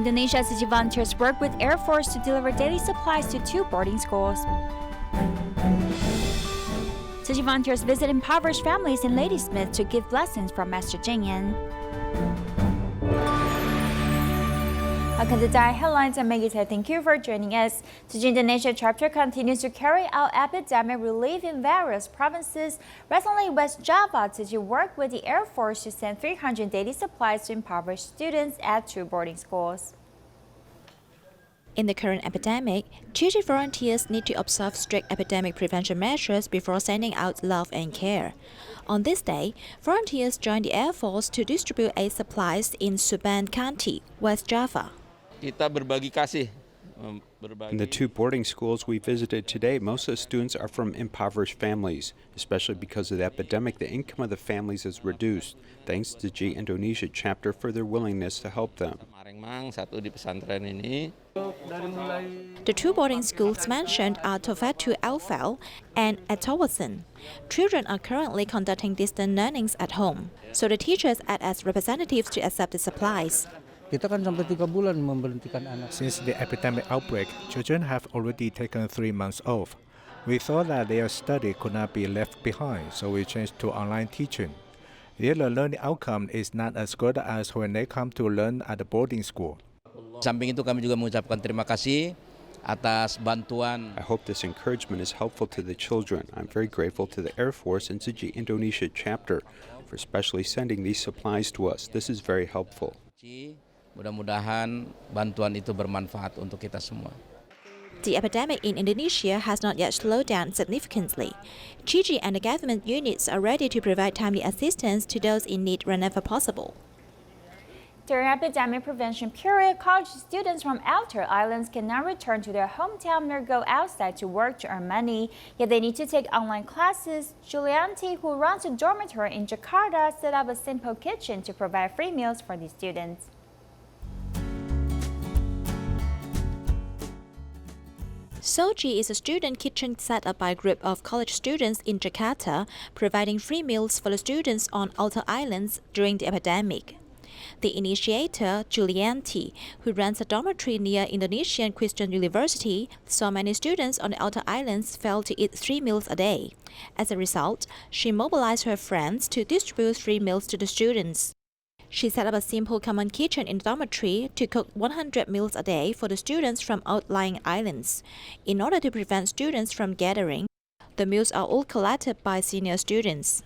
Indonesia Tzu Chi volunteers work with Air Force to deliver daily supplies to 2 boarding schools. Tzu Chi volunteers visit impoverished families in Ladysmith to give lessons from Master Cheng Yen. Welcome to DaAi Headlines. I'm Maggie Tsai. Thank you for joining us. Tzu Chi Indonesia Chapter continues to carry out epidemic relief in various provinces. Recently, West Java, Tzu Chi worked with the Air Force to send 300 daily supplies to impoverished students at 2 boarding schools. In the current epidemic, Tzu Chi volunteers need to observe strict epidemic prevention measures before sending out love and care. On this day, volunteers joined the Air Force to distribute aid supplies in Subang County, West Java. In the 2 boarding schools we visited today, most of the students are from impoverished families. Especially because of the epidemic, the income of the families is reduced, thanks to Tzu Chi Indonesia Chapter for their willingness to help them. The 2 boarding schools mentioned are Tofatu Alfel and Atawasan. Children are currently conducting distant learnings at home, so the teachers act as representatives to accept the supplies. Since the epidemic outbreak, children have already taken 3 months off. We thought that their study could not be left behind, so we changed to online teaching. Their learning outcome is not as good as when they come to learn at the boarding school. Samping itu kami juga mengucapkan terima kasih atas bantuan. I hope this encouragement is helpful to the children. I'm very grateful to the Air Force and Tzu Chi Indonesia Chapter for especially sending these supplies to us. This is very helpful. Mudah-mudahan bantuan itu bermanfaat untuk kita semua. The epidemic in Indonesia has not yet slowed down significantly. Tzu Chi and the government units are ready to provide timely assistance to those in need whenever possible. During epidemic prevention period, college students from outer islands cannot return to their hometown nor go outside to work to earn money, yet they need to take online classes. Julianti, who runs a dormitory in Jakarta, set up a simple kitchen to provide free meals for these students. Tzu Chi is a student kitchen set up by a group of college students in Jakarta, providing free meals for the students on outer islands during the epidemic. The initiator, Julianti, who runs a dormitory near Indonesian Christian University, saw many students on the outer islands fail to eat 3 meals a day. As a result, she mobilized her friends to distribute free meals to the students. She set up a simple common kitchen in the dormitory to cook 100 meals a day for the students from outlying islands. In order to prevent students from gathering, the meals are all collected by senior students.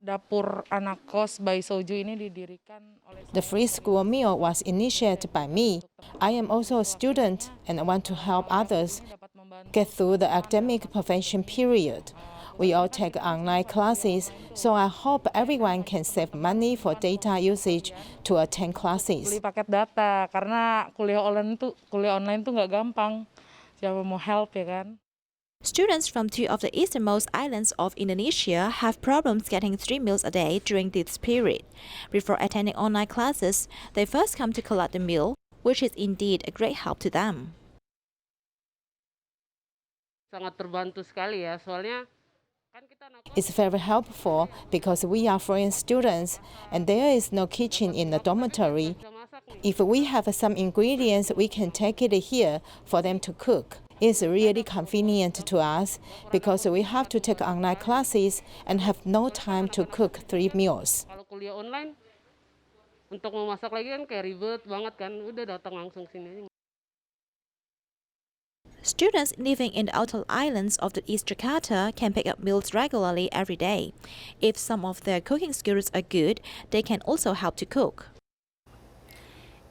Dapur anak kos by Tzu Chi ini didirikan oleh. The free school meal was initiated by me. I am also a student and I want to help others get through the academic prevention period. We all take online classes, so I hope everyone can save money for data usage to attend classes. Beli paket data karena kuliah online tuh nggak gampang. Siapa mau help ya kan? Students from 2 of the easternmost islands of Indonesia have problems getting 3 meals a day during this period. Before attending online classes, they first come to collect the meal, which is indeed a great help to them. Sangat terbantu sekali ya, soalnya It's very helpful because we are foreign students and there is no kitchen in the dormitory. If we have some ingredients, we can take it here for them to cook. It's really convenient to us because we have to take online classes and have no time to cook 3 meals. Kalau kuliah online, untuk memasak lagi kan kayak ribet banget kan, udah datang langsung sini. Students living in the outer islands of the East Jakarta can pick up meals regularly every day. If some of their cooking skills are good, they can also help to cook.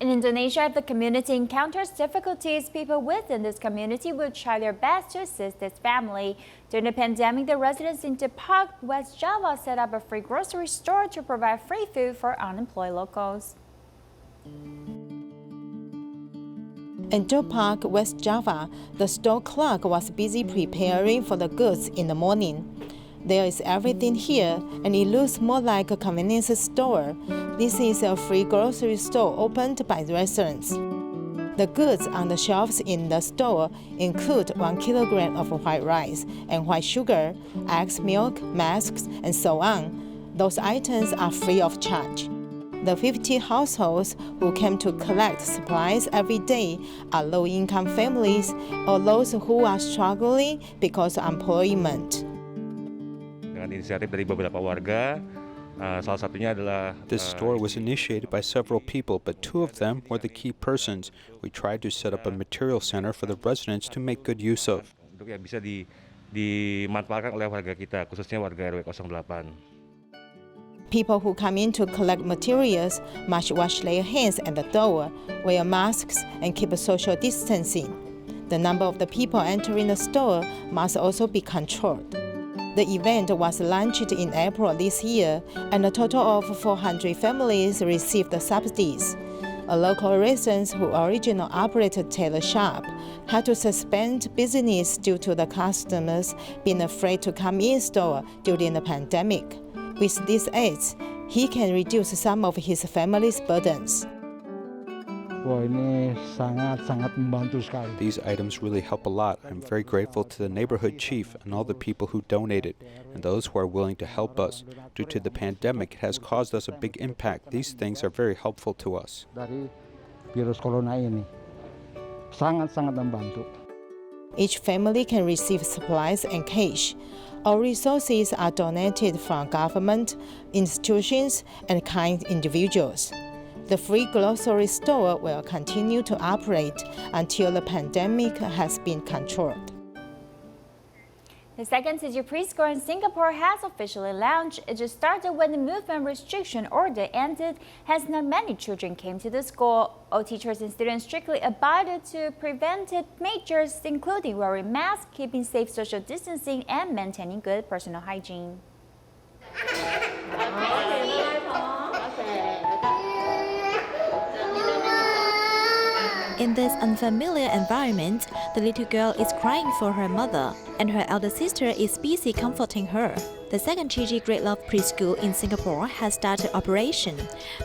In Indonesia, if the community encounters difficulties, people within this community will try their best to assist this family. During the pandemic, the residents in Depok, West Java, set up a free grocery store to provide free food for unemployed locals. In Depok, West Java, the store clerk was busy preparing for the goods in the morning. There is everything here, and it looks more like a convenience store. This is a free grocery store opened by residents. The goods on the shelves in the store include 1 kilogram of white rice and white sugar, eggs, milk, masks, and so on. Those items are free of charge. The 50 households who came to collect supplies every day are low-income families or those who are struggling because of unemployment. Dengan inisiatif dari beberapa warga, salah satunya adalah This store was initiated by several people, but two of them were the key persons. We tried to set up a material center for the residents to make good use of. Untuk yang bisa dimanfaatkan oleh warga kita, khususnya warga RW 08. People who come in to collect materials must wash their hands at the door, wear masks, and keep social distancing. The number of the people entering the store must also be controlled. The event was launched in April this year, and a total of 400 families received the subsidies. A local resident who originally operated tailor shop had to suspend business due to the customers being afraid to come in store during the pandemic. With these aids, he can reduce some of his family's burdens. Wah, ini sangat membantu sekali. These items really help a lot. I'm very grateful to the neighborhood chief and all the people who donated and those who are willing to help us. Due to the pandemic, it has caused us a big impact. These things are very helpful to us. Dari virus corona ini sangat membantu. Each family can receive supplies and cash. All resources are donated from government, institutions, and kind individuals. The free grocery store will continue to operate until the pandemic has been controlled. The second Tzu Chi preschool in Singapore has officially launched. It just started when the movement restriction order ended, hence not many children came to the school. All teachers and students strictly abided to preventive measures, including wearing masks, keeping safe social distancing, and maintaining good personal hygiene. In this unfamiliar environment, the little girl is crying for her mother, and her elder sister is busy comforting her. The second Tzu Chi Great Love Preschool in Singapore has started operation.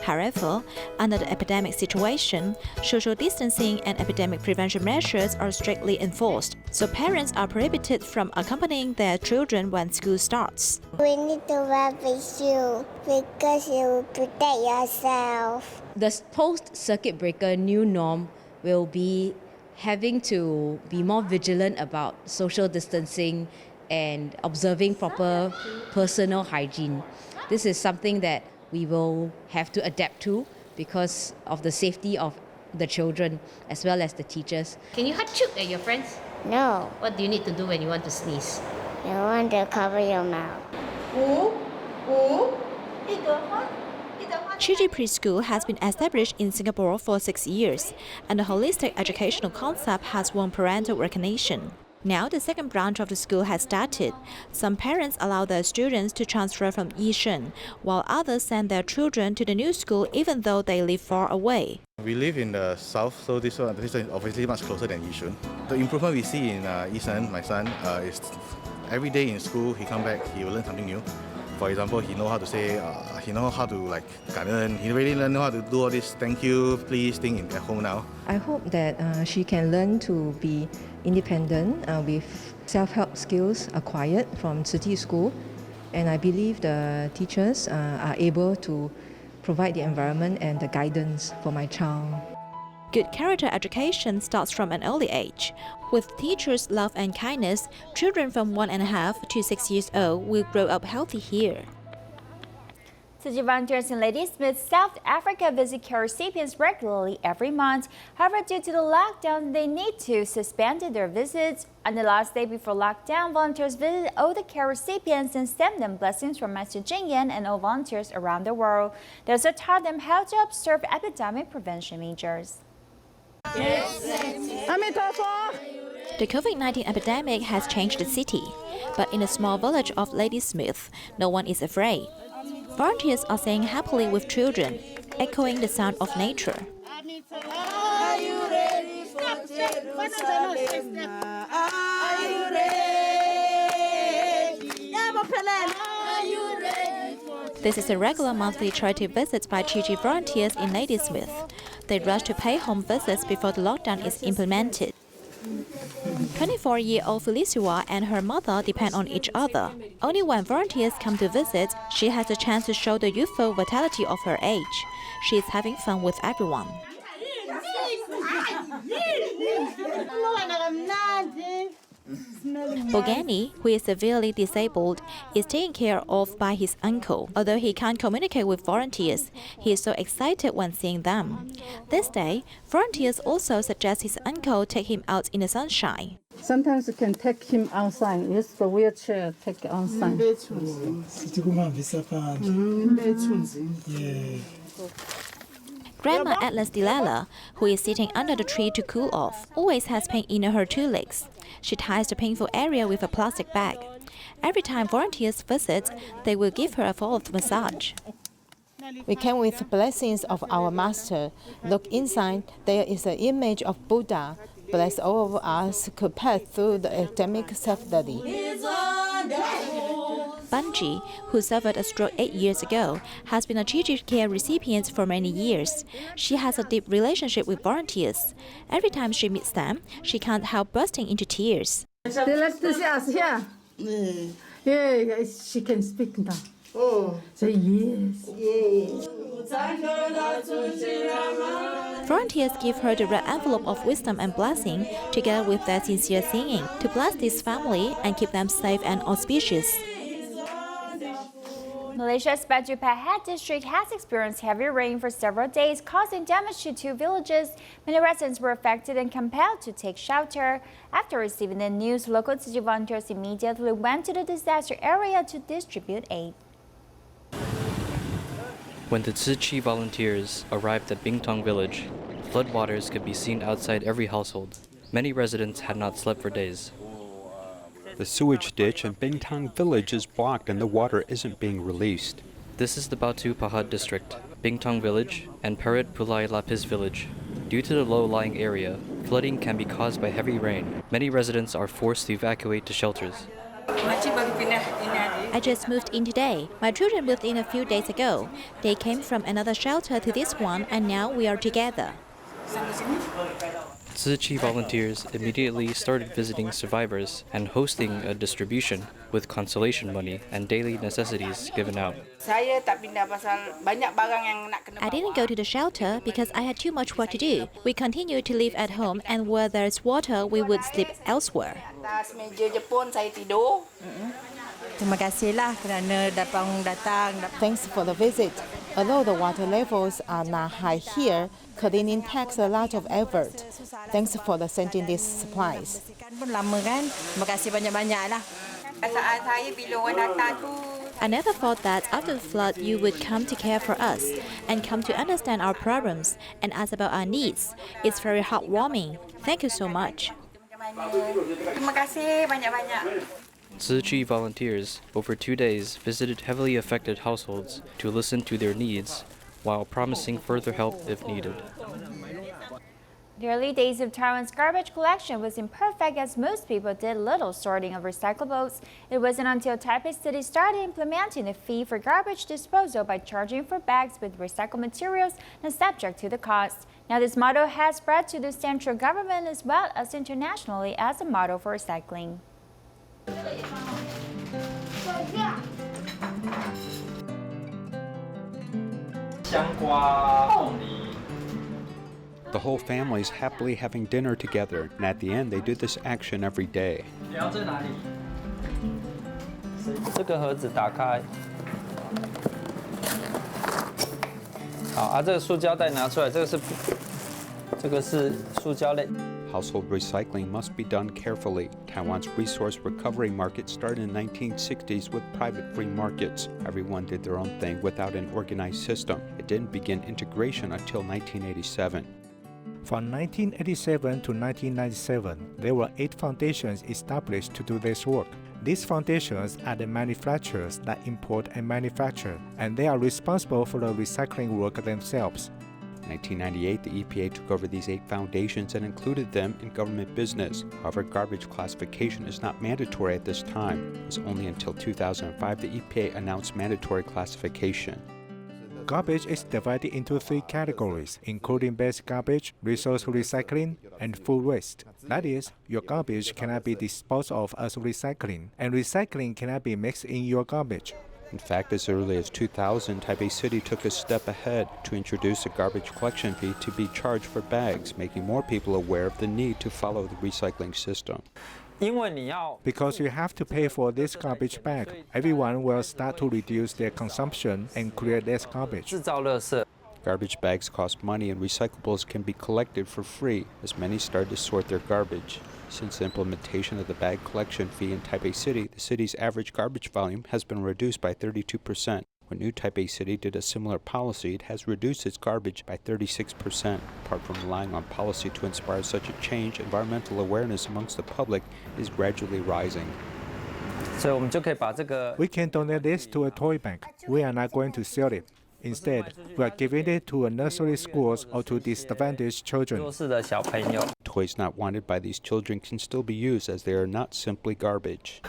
However, under the epidemic situation, social distancing and epidemic prevention measures are strictly enforced, so parents are prohibited from accompanying their children when school starts. We need to wear face shield because you will protect yourself. The post-circuit breaker new norm will be having to be more vigilant about social distancing and observing proper personal hygiene. This is something that we will have to adapt to because of the safety of the children as well as the teachers. Can you achoo at your friends? No, What do you need to do when you want to sneeze? you want to cover your mouth. Tzu Chi Preschool has been established in Singapore for 6 years, and the holistic educational concept has won parental recognition. Now the second branch of the school has started. Some parents allow their students to transfer from Yishun, while others send their children to the new school even though they live far away. We live in the south, so this one is obviously much closer than Yishun. The improvement we see in Yishun, my son, is every day in school, he come back, he will learn something new. For example, he know how to say, he know how to like ganon. He really know how to do all this thank you, please thing at home now. I hope that she can learn to be independent with self-help skills acquired from Tzu Chi School. And I believe the teachers are able to provide the environment and the guidance for my child. Good character education starts from an early age. With teachers' love and kindness, children from 1.5 to 6 years old will grow up healthy here. Tzu Chi volunteers in Ladysmith, South Africa visit care recipients regularly every month. However, due to the lockdown, they need to suspend their visits. On the last day before lockdown, volunteers visit all the care recipients and send them blessings from Master Cheng Yen and all volunteers around the world. They also taught them how to observe epidemic prevention measures. The COVID-19 epidemic has changed the city, but in the small village of Ladysmith, no one is afraid. Volunteers are singing happily with children, echoing the sound of nature. Are you ready for Jerusalem? Are you ready for This is a regular monthly charity visit by Tzu Chi volunteers in Ladysmith. They rush to pay home visits before the lockdown is implemented. 24-year-old Felicia and her mother depend on each other. Only when volunteers come to visit, she has a chance to show the youthful vitality of her age. she is having fun with everyone. Bogani, who is severely disabled, is taken care of by his uncle. Although he can't communicate with volunteers, he is so excited when seeing them. This day, volunteers also suggest his uncle take him out in the sunshine. Sometimes you can take him outside. Use the wheelchair, take it outside. Grandma Atlas Dilala, who is sitting under the tree to cool off, always has pain in her two legs. She ties the painful area with a plastic bag. Every time volunteers visit, they will give her a follow-up massage. We came with blessings of our Master. Look inside, there is an image of Buddha. Bless all of us could pass through the epidemic safely. Bunji, who suffered a stroke 8 years ago, has been a Tzu Chi care recipient for many years. She has a deep relationship with volunteers. Every time she meets them, she can't help bursting into tears. They like to see us here. Yeah, she can speak now. Oh. Say yes. Volunteers give her the red envelope of wisdom and blessing, together with their sincere singing, to bless this family and keep them safe and auspicious. Malaysia's Batu Pahat district has experienced heavy rain for several days, causing damage to 2 villages. Many residents were affected and compelled to take shelter. After receiving the news, local Tzu Chi volunteers immediately went to the disaster area to distribute aid. When the Tzu Chi volunteers arrived at Bingtong village, floodwaters could be seen outside every household. Many residents had not slept for days. The sewage ditch in Bingtong village is blocked and the water isn't being released. This is the Batu Pahat district, Bingtong village, and Perit Pulai Lapis village. Due to the low-lying area, flooding can be caused by heavy rain. Many residents are forced to evacuate to shelters. I just moved in today. My children moved in a few days ago. They came from another shelter to this one, and now we are together. Tzu Chi volunteers immediately started visiting survivors and hosting a distribution with consolation money and daily necessities given out. I didn't go to the shelter because I had too much work to do. We continued to live at home, and where there's water, we would sleep elsewhere. Thanks for the visit. Although the water levels are not high here, cleaning takes a lot of effort. Thanks for the sending these supplies. I never thought that after the flood you would come to care for us and come to understand our problems and ask about our needs. It's very heartwarming. Thank you so much. Tzu Chi volunteers over 2 days visited heavily affected households to listen to their needs while promising further help if needed. The early days of Taiwan's garbage collection was imperfect as most people did little sorting of recyclables. It wasn't until Taipei City started implementing a fee for garbage disposal by charging for bags with recycled materials not subject to the cost. Now this model has spread to the central government as well as internationally as a model for recycling. The whole family is happily having dinner together, and at the end they do this action every day. 这个盒子打开，好啊，这个塑胶袋拿出来，这个是塑胶类。 Household recycling must be done carefully. Taiwan's resource recovery market started in the 1960s with private free markets. Everyone did their own thing without an organized system. It didn't begin integration until 1987. From 1987 to 1997, there were 8 foundations established to do this work. These foundations are the manufacturers that import and manufacture, and they are responsible for the recycling work themselves. In 1998, the EPA took over these 8 foundations and included them in government business. However, garbage classification is not mandatory at this time. It was only until 2005 the EPA announced mandatory classification. Garbage is divided into 3 categories, including basic garbage, resource recycling, and food waste. That is, your garbage cannot be disposed of as recycling, and recycling cannot be mixed in your garbage. In fact, as early as 2000, Taipei City took a step ahead to introduce a garbage collection fee to be charged for bags, making more people aware of the need to follow the recycling system. Because you have to pay for this garbage bag, everyone will start to reduce their consumption and create less garbage. Garbage bags cost money and recyclables can be collected for free as many start to sort their garbage. Since the implementation of the bag collection fee in Taipei City, the city's average garbage volume has been reduced by 32%. When New Taipei City did a similar policy, it has reduced its garbage by 36%. Apart from relying on policy to inspire such a change, environmental awareness amongst the public is gradually rising. We can donate this to a toy bank. We are not going to sell it. Instead, we are giving it to a nursery schools or to disadvantaged children. Toys not wanted by these children can still be used as they are not simply garbage.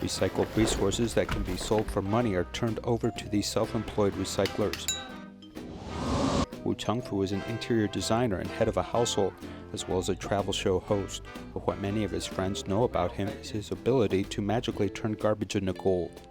Recycled resources that can be sold for money are turned over to these self-employed recyclers. Wu Chengfu is an interior designer and head of a household, as well as a travel show host. But what many of his friends know about him is his ability to magically turn garbage into gold.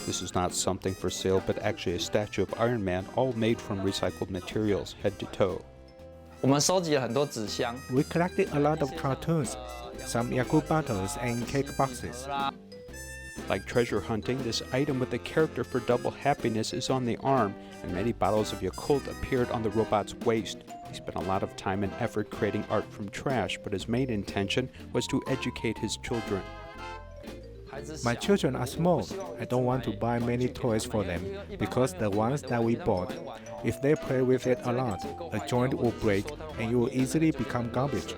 This is not something for sale, but actually a statue of Iron Man, all made from recycled materials, head to toe. We collected a lot of cartoons, some Yakult bottles and cake boxes. Like treasure hunting, this item with the character for double happiness is on the arm, and many bottles of Yakult appeared on the robot's waist. He spent a lot of time and effort creating art from trash, but his main intention was to educate his children. My children are small. I don't want to buy many toys for them because the ones that we bought, if they play with it a lot, a joint will break and it will easily become garbage.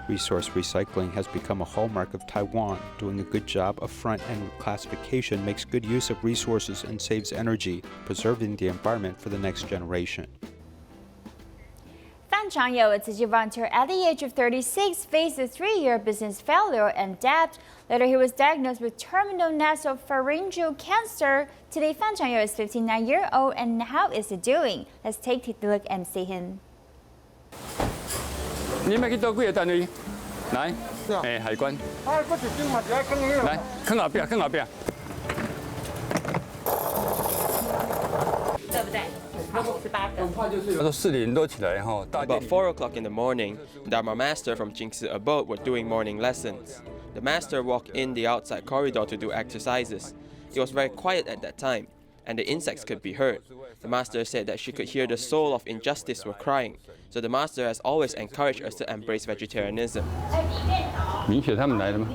Resource recycling has become a hallmark of Taiwan. Doing a good job of front-end classification makes good use of resources and saves energy, preserving the environment for the next generation. Fan Changyo, a Tzu Chi volunteer at the age of 36, faced a 3-year business failure and debt. Later, he was diagnosed with terminal nasopharyngeal cancer. Today, Fan Changyo is 59-year-old, and how is he doing? Let's take a look and see him. 你要去倒几个单位？来，海关。来，坑后壁，坑后壁。对不对？好，About 4 o'clock in the morning, Dharma Master from Jingsi abode were doing morning lessons. The master walked in the outside corridor to do exercises. It was very quiet at that time, and the insects could be heard. The master said that she could hear the soul of injustice were crying, so the master has always encouraged us to embrace vegetarianism. 米雪他们来了吗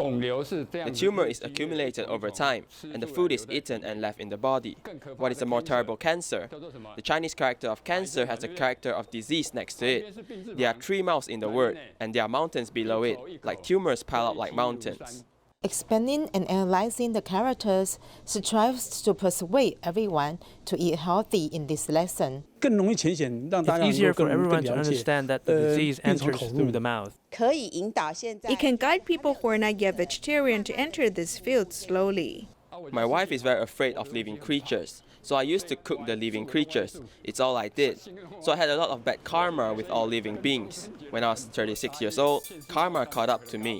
？The tumor is accumulated over time, and the food is eaten and left in the body. What is a more terrible cancer? The Chinese character of cancer has a character of disease next to it. There are 3 mouths in the word, and there are mountains below it, like tumors pile up like mountains. Expanding and analyzing the characters, she tries to persuade everyone to eat healthy in this lesson. It's easier for everyone to understand that the disease enters through the mouth. It can guide people who are not yet vegetarian to enter this field slowly. My wife is very afraid of living creatures, so I used to cook the living creatures. It's all I did. So I had a lot of bad karma with all living beings. When I was 36 years old, karma caught up to me.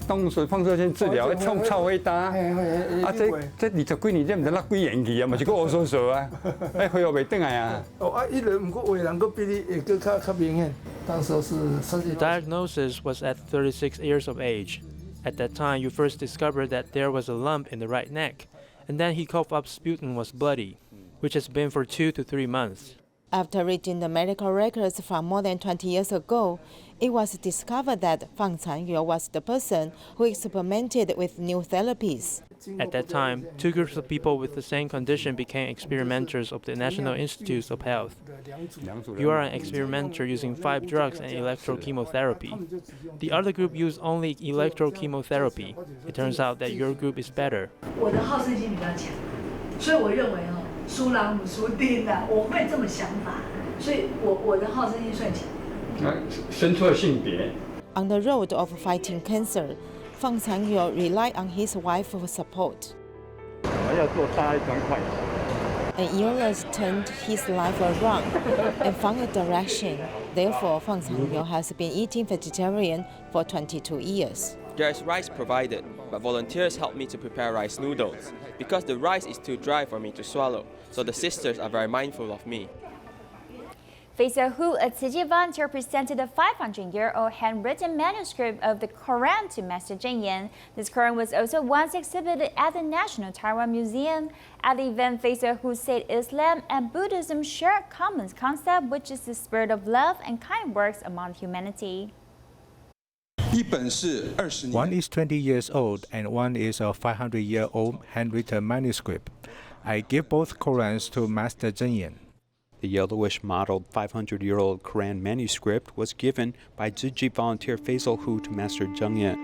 动物水放射线治疗，创超伟大啊！这20几年，这唔知哪几延期啊，嘛是个乌索索啊，哎，恢复袂转来啊。伊个唔过为人个比你会较明显。当时是The diagnosis was at 36 years of age. At that time, you first discovered that there was a lump in the right neck, and then he coughed up sputum was bloody, which has been for 2 to 3 months. After reading the medical records from more than 20 years ago, it was discovered that Fang Canyue was the person who experimented with new therapies. At that time, two groups of people with the same condition became experimenters of the National Institutes of Health. You are an experimenter using 5 drugs and electrochemotherapy. The other group used only electrochemotherapy. It turns out that your group is better. 我的好胜心比较强，所以我认为输人不输阵啦，我会这么想法，所以我的好胜心算强。生出了性别。On the road of fighting cancer, Fang Canyue relied on his wife for support. 我要做大一砖块。An illness turned his life around and found a direction. Therefore, Fang Canyue has been eating vegetarian for 22 years. There is rice provided, but volunteers help me to prepare rice noodles because the rice is too dry for me to swallow, so the sisters are very mindful of me. Faisal Hu, a Tzu Chi volunteer, presented a 500-year-old handwritten manuscript of the Quran to Master Cheng Yen. This Quran was also once exhibited at the National Taiwan Museum. At the event, Faisal Hu said Islam and Buddhism share a common concept, which is the spirit of love and kind works among humanity. One is 20 years old and one is a 500-year-old handwritten manuscript. I give both Qurans to Master Cheng Yen. The yellowish mottled 500-year-old Quran manuscript was given by Tzu Chi volunteer Faisal Hu to Master Cheng Yen.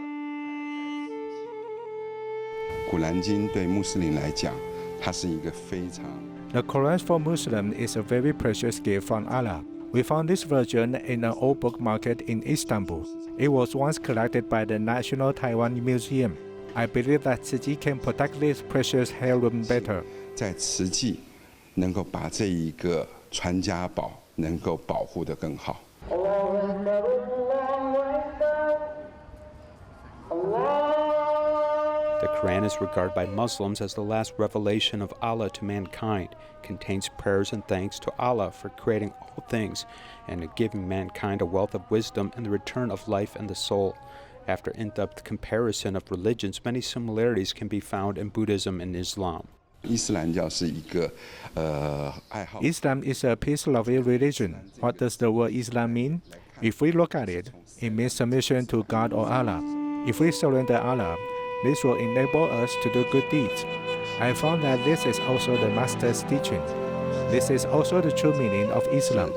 The Quran for Muslims is a very precious gift from Allah. We found this version in an old book market in Istanbul. It was once collected by the National Taiwan Museum. I believe that Tzu Chi can protect this precious heirloom better. 在慈济能够把这一个传家宝能够保护得更好。 The Quran is regarded by Muslims as the last revelation of Allah to mankind. It contains prayers and thanks to Allah for creating all things and giving mankind a wealth of wisdom and the return of life and the soul. After in-depth comparison of religions, many similarities can be found in Buddhism and Islam. Islam is a peace-loving religion. What does the word Islam mean? If we look at it, it means submission to God or Allah. If we surrender Allah, this will enable us to do good deeds. I found that this is also the Master's teaching. This is also the true meaning of Islam.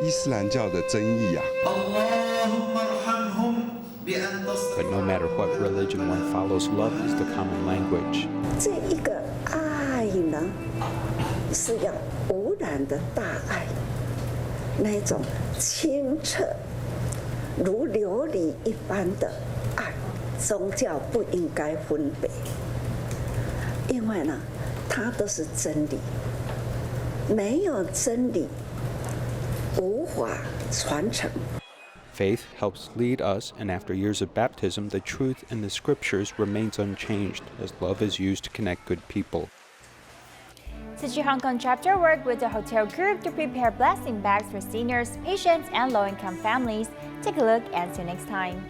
But no matter what religion one follows, love is the common language. 这一个爱呢，是要无染的大爱，那种清澈如琉璃一般的爱。宗教不应该分别，因为呢，它都是真理，没有真理，无法传承。 Faith helps lead us, and after years of baptism, the truth in the scriptures remains unchanged, as love is used to connect good people. Tzu Chi Hong Kong chapter worked with the hotel group to prepare blessing bags for seniors, patients, and low-income families. Take a look and see you next time.